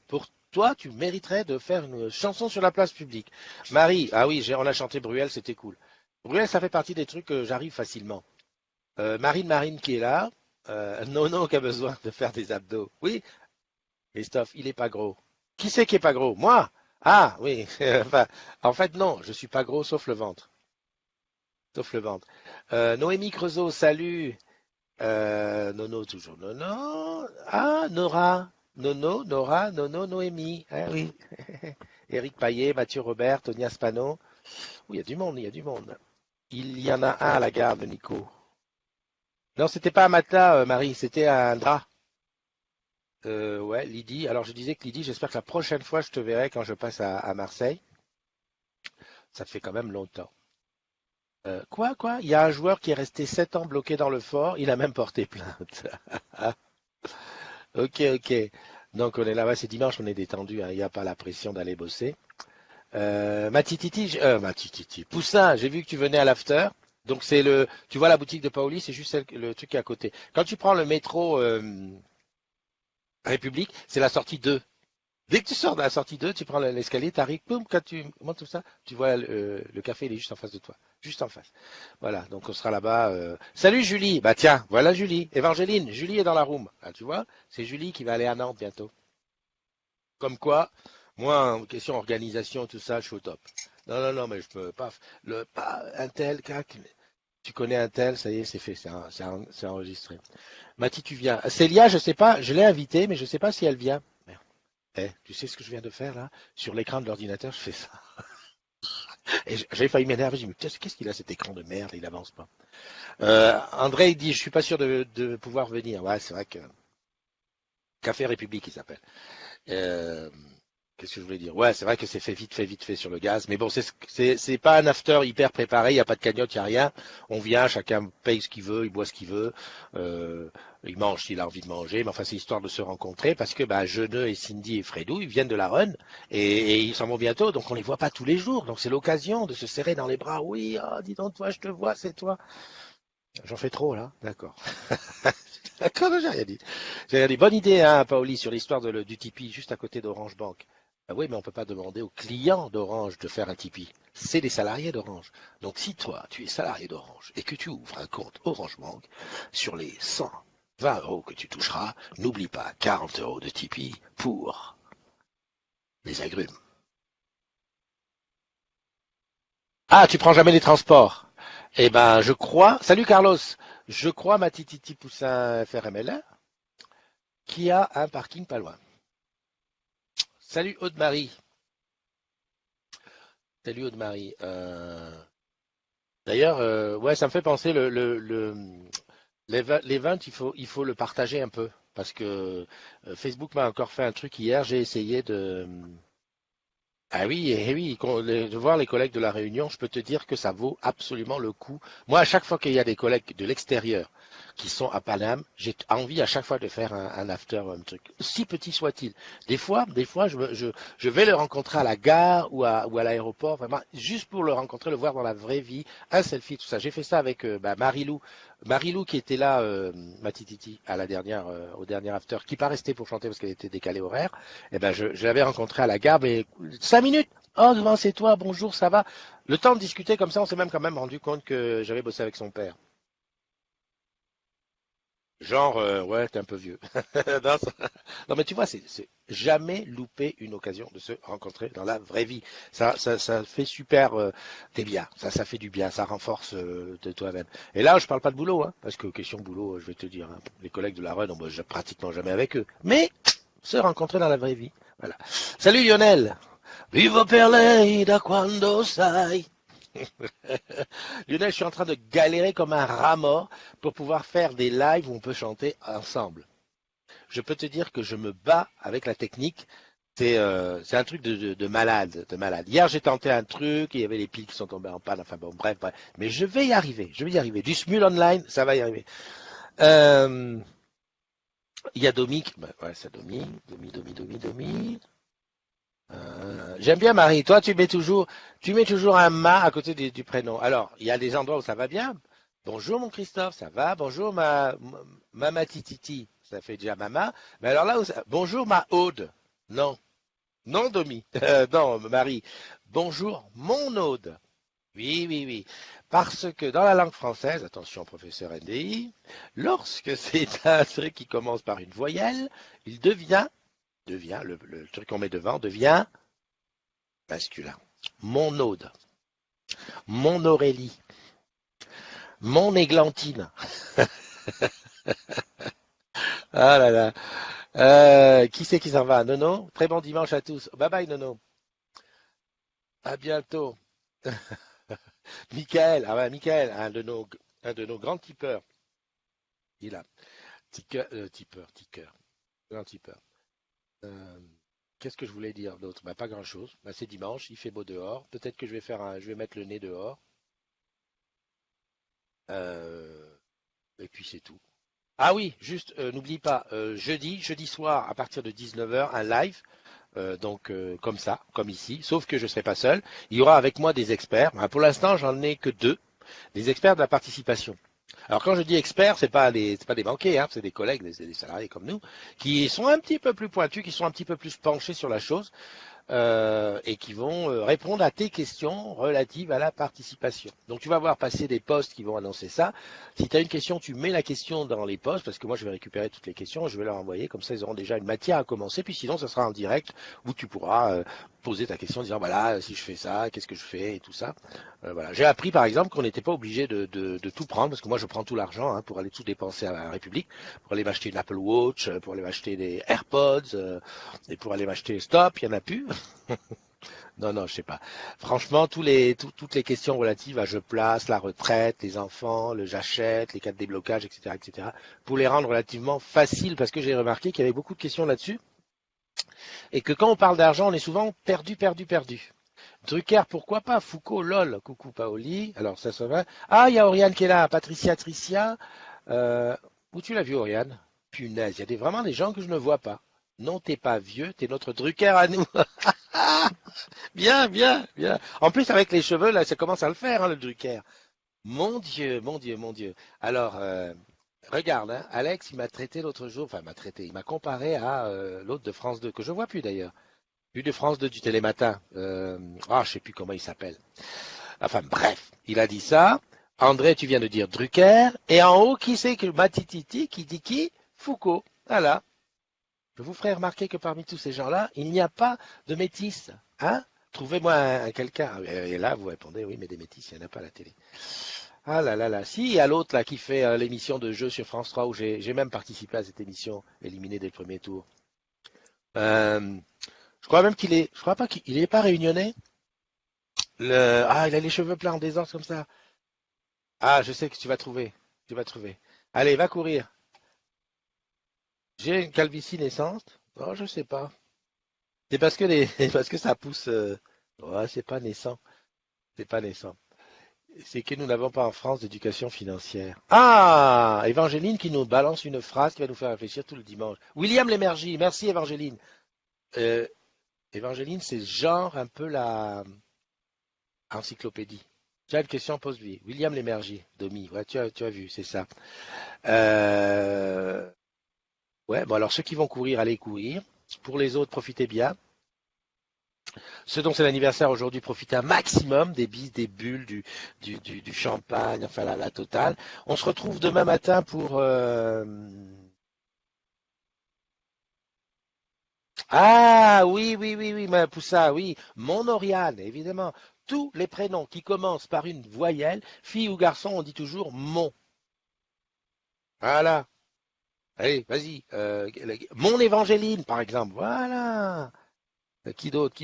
pour toi, tu mériterais de faire une chanson sur la place publique. Marie, ah oui, on a chanté Bruel, c'était cool. Bruel, ça fait partie des trucs que j'arrive facilement. Marine qui est là. Nono qui a besoin de faire des abdos. Oui, Christophe, il est pas gros. Qui c'est qui est pas gros? Moi? Ah oui. Enfin, en fait, non, je suis pas gros sauf le ventre. Sauf le ventre. Noémie Creusot, salut. Nono, toujours Nono. Ah, Nora. Nono, Nora, Nono, Noémie. Ah oui. Éric Paillet, Mathieu Robert, Tonia Spano. Oui, il y a du monde, il y a du monde. Il y en a un à la gare de Nico. Non, c'était pas un matelas, Marie, c'était un drap. Ouais, Lydie. Alors je disais que Lydie, j'espère que la prochaine fois je te verrai quand je passe à Marseille. Ça fait quand même longtemps. Quoi? Il y a un joueur qui est resté 7 ans bloqué dans le fort, il a même porté plainte. Ok. Donc on est là, ouais, c'est dimanche, on est détendu, hein, il n'y a pas la pression d'aller bosser. Ma tititi, Poussin, j'ai vu que tu venais à l'after. Donc tu vois la boutique de Paoli, c'est juste le truc qui est à côté. Quand tu prends le métro République, c'est la sortie 2. Dès que tu sors de la sortie 2, tu prends l'escalier, tu arrives, boum, quand tu montes tout ça, tu vois le café, il est juste en face de toi. Juste en face. Voilà, donc on sera là-bas. Salut Julie, bah tiens, voilà Julie. Évangéline, Julie est dans la room. Ah, tu vois, c'est Julie qui va aller à Nantes bientôt. Comme quoi, moi, en question organisation, tout ça, je suis au top. Non, non, non, mais je peux pas. Pas un tel, cac. Tu connais un tel, ça y est, c'est fait, c'est enregistré. Mathie, tu viens. Célia, je sais pas, je l'ai invitée, mais je sais pas si elle vient. Merde. Tu sais ce que je viens de faire là? Sur l'écran de l'ordinateur, je fais ça. Et j'avais failli m'énerver, je me dis, mais qu'est-ce qu'il a cet écran de merde, il avance pas. André, il dit, je suis pas sûr de pouvoir venir. Ouais, c'est vrai que Café République, il s'appelle. Euh, Qu'est-ce que je voulais dire? Ouais, c'est vrai que c'est fait vite fait sur le gaz. Mais bon, c'est pas un after hyper préparé, il n'y a pas de cagnotte, il n'y a rien. On vient, chacun paye ce qu'il veut, il boit ce qu'il veut, euh, il mange s'il a envie de manger. Mais enfin, c'est histoire de se rencontrer parce que bah, Jeuneux et Cindy et Fredou, ils viennent de la Run et ils s'en vont bientôt, donc on les voit pas tous les jours. Donc c'est l'occasion de se serrer dans les bras. Oui, oh, dis donc toi, je te vois, c'est toi. J'en fais trop là, d'accord. D'accord, j'ai rien dit. J'ai rien dit. Bonne idée, hein, Paoli, sur l'histoire du Tipeee, juste à côté d'Orange Bank. Ah oui, mais on ne peut pas demander aux clients d'Orange de faire un Tipeee. C'est des salariés d'Orange. Donc si toi, tu es salarié d'Orange et que tu ouvres un compte Orange Bank, sur les 120 euros que tu toucheras, n'oublie pas 40 euros de Tipeee pour les agrumes. Ah, tu prends jamais les transports. Eh ben, je crois. Salut Carlos. Je crois ma tititi poussin FRML qui a un parking pas loin. Salut Aude-Marie. Salut Aude-Marie. D'ailleurs, ouais, ça me fait penser l'event, il faut le partager un peu parce que Facebook m'a encore fait un truc hier. J'ai essayé de ah oui, eh oui, de voir les collègues de la Réunion, je peux te dire que ça vaut absolument le coup. Moi, à chaque fois qu'il y a des collègues de l'extérieur qui sont à Paname, j'ai envie à chaque fois de faire un after, un truc, si petit soit-il. Des fois, je vais le rencontrer à la gare ou à l'aéroport, vraiment, juste pour le rencontrer, le voir dans la vraie vie, un selfie, tout ça. J'ai fait ça avec Marilou. Marilou qui était là, ma tititi, à la dernière, au dernier after, qui pas resté pour chanter parce qu'elle était décalée horaire. Eh ben, je l'avais rencontré à la gare, mais 5 minutes. Oh, devant, c'est toi, bonjour, ça va. Le temps de discuter comme ça, on s'est même quand même rendu compte que j'avais bossé avec son père. Genre, ouais, t'es un peu vieux. Non, non, mais tu vois, c'est jamais louper une occasion de se rencontrer dans la vraie vie. Ça fait super, t'es bien. Ça fait du bien. Ça renforce de toi-même. Et là, je parle pas de boulot, hein, parce que question boulot, je vais te dire, hein, les collègues de la Run, on bosse pratiquement jamais avec eux. Mais se rencontrer dans la vraie vie. Voilà. Salut Lionel. Vivo per lei da quando sai. Lionel, je suis en train de galérer comme un rat mort pour pouvoir faire des lives où on peut chanter ensemble. Je peux te dire que je me bats avec la technique. C'est un truc de malade, de malade. Hier, j'ai tenté un truc, il y avait les piles qui sont tombées en panne. Enfin bon, bref, bref. Mais je vais y arriver. Je vais y arriver. Du Smule Online, ça va y arriver. Euh, il y a Domi. Ben, ouais, c'est Domi. Domi. J'aime bien Marie. Toi, tu mets toujours un ma à côté du prénom. Alors, il y a des endroits où ça va bien. Bonjour mon Christophe, ça va. Bonjour ma tititi, ça fait déjà mama. Mais alors là, bonjour ma Aude. Non, non Domi. Non Marie. Bonjour mon Aude. Oui, oui, oui. Parce que dans la langue française, attention professeur NDI, lorsque c'est un truc qui commence par une voyelle, il devient le truc qu'on met devant devient masculin. Mon Aude, mon Aurélie, mon Églantine. Ah là là. Qui c'est qui s'en va? Nono? Très bon dimanche à tous. Bye bye Nono. À bientôt. Michael, ah ouais, Michael, un de nos grands tipeurs. Il a tipeur, grand tipeur. Euh, Qu'est-ce que je voulais dire d'autre? Bah, pas grand-chose. Bah, c'est dimanche, il fait beau dehors. Peut-être que je vais mettre le nez dehors. Et puis c'est tout. Ah oui, juste, n'oublie pas, jeudi soir, à partir de 19h, un live, comme ça, comme ici, sauf que je ne serai pas seul. Il y aura avec moi des experts. Ben, pour l'instant, j'en ai que deux, des experts de la participation. Alors quand je dis experts, c'est pas des banquiers, hein, c'est des collègues, des salariés comme nous, qui sont un petit peu plus pointus, qui sont un petit peu plus penchés sur la chose. Et qui vont répondre à tes questions relatives à la participation. Donc tu vas voir passer des posts qui vont annoncer ça. Si tu as une question, tu mets la question dans les posts, parce que moi je vais récupérer toutes les questions, je vais leur envoyer, comme ça ils auront déjà une matière à commencer, puis sinon ça sera en direct où tu pourras poser ta question en disant voilà, si je fais ça, qu'est-ce que je fais et tout ça. Voilà. J'ai appris par exemple qu'on n'était pas obligé de tout prendre, parce que moi je prends tout l'argent pour aller tout dépenser à la République, pour aller m'acheter une Apple Watch, pour aller m'acheter des AirPods, et pour aller m'acheter Stop, il n'y en a plus. Non, non, je sais pas. Franchement, toutes les questions relatives à je place, la retraite, les enfants, le j'achète, les cas de déblocage, etc., pour les rendre relativement faciles, parce que j'ai remarqué qu'il y avait beaucoup de questions là-dessus, et que quand on parle d'argent, on est souvent perdu, perdu, perdu. Drucker, pourquoi pas? Foucault, lol, coucou Paoli. Alors ça va. Ah, il y a Oriane qui est là, Patricia Tricia. Euh, Où tu l'as vu, Oriane? Punaise, il y a vraiment des gens que je ne vois pas. Non, t'es pas vieux, t'es notre Drucker à nous. Bien, bien, bien. En plus, avec les cheveux, là, ça commence à le faire, hein, le Drucker. Mon Dieu, mon Dieu, mon Dieu. Alors, regarde, hein, Alex, il m'a traité l'autre jour, enfin, il m'a comparé à l'autre de France 2, que je vois plus d'ailleurs. Plus de France 2 du Télématin. Je sais plus comment il s'appelle. Enfin, bref, il a dit ça. André, tu viens de dire Drucker. Et en haut, qui c'est que Matititi qui dit qui? Foucault. Voilà. Je vous ferai remarquer que parmi tous ces gens-là, il n'y a pas de métis. Hein? Trouvez-moi quelqu'un. Et là, vous répondez, oui, mais des métis, il n'y en a pas à la télé. Ah là là là. Si, il y a l'autre là qui fait l'émission de jeu sur France 3 où j'ai même participé à cette émission, éliminé dès le premier tour. Euh, je crois même je crois pas qu'il est pas réunionnais. Il a les cheveux pleins en désordre comme ça. Ah, je sais que tu vas trouver. Tu vas trouver. Allez, va courir. J'ai une calvitie naissante. Oh, je sais pas. C'est parce que parce que ça pousse. Ouais, c'est pas naissant. C'est pas naissant. C'est que nous n'avons pas en France d'éducation financière. Ah, Évangéline qui nous balance une phrase qui va nous faire réfléchir tout le dimanche. William Lémergie, merci Évangéline. Euh, Évangéline, c'est genre un peu la encyclopédie. Tu as une question, pose-lui. William Lémergie, Domi, ouais, tu as vu, c'est ça. Euh, ouais, bon alors ceux qui vont courir, allez courir. Pour les autres, profitez bien. Ceux dont c'est l'anniversaire aujourd'hui, profitez un maximum des bises, des bulles, du champagne, enfin la totale. On se retrouve demain matin pour... Ah oui, oui, oui, oui, mais pour ça, oui. Mon Oriane, évidemment. Tous les prénoms qui commencent par une voyelle, fille ou garçon, on dit toujours mon. Voilà. Allez, vas-y. Mon Évangéline, par exemple. Voilà. Qui d'autre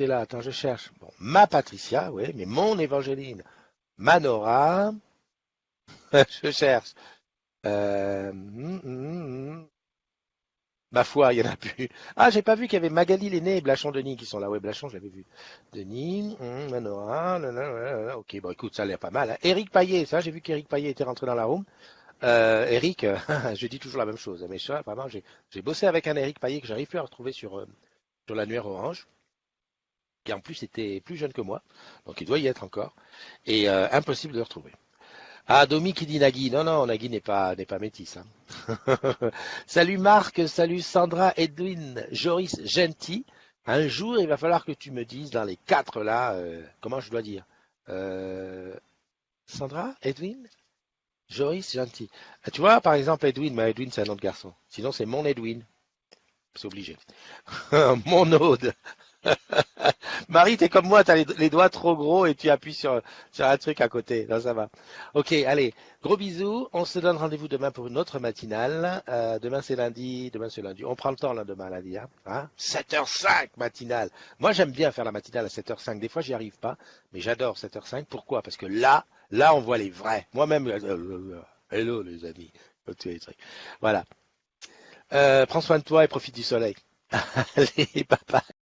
est là? Attends, je cherche. Bon, ma Patricia, oui, mais mon Évangéline. Manora, je cherche. Ma foi, il n'y en a plus. Ah, j'ai pas vu qu'il y avait Magali Lenné et Blachon Denis qui sont là. Ouais, Blachon, je l'avais vu. Denis, Manora, ok, bon, écoute, ça a l'air pas mal. Hein. Éric Payet, ça, j'ai vu qu'Éric Payet était rentré dans la room. Éric, je dis toujours la même chose, mais ça, vraiment, j'ai bossé avec un Éric Payet que j'arrive plus à retrouver sur l'annuaire Orange, qui en plus était plus jeune que moi, donc il doit y être encore, et impossible de le retrouver. Ah, Domi qui dit Nagui. Non, non, Nagui n'est pas métis. Hein. Salut Marc, salut Sandra, Edwin, Joris, Gentil. Un jour, il va falloir que tu me dises dans les quatre là, comment je dois dire. Euh, Sandra, Edwin, Joris, Gentil. Ah, tu vois, par exemple, Edwin, mais Edwin c'est un nom de garçon. Sinon, c'est mon Edwin. C'est obligé. Mon Aude. Marie, t'es comme moi, t'as les doigts trop gros et tu appuies sur un truc à côté. Non, ça va. Ok, allez, gros bisous. On se donne rendez-vous demain pour une autre matinale. Demain c'est lundi. Demain c'est lundi. On prend le temps là demain lundi. Hein 7h05 matinale. Moi j'aime bien faire la matinale à 7h05. Des fois j'y arrive pas, mais j'adore 7h05. Pourquoi? Parce que là on voit les vrais. Moi-même, hello les amis. Tous les trucs. Voilà. Prends soin de toi et profite du soleil. Allez, papa.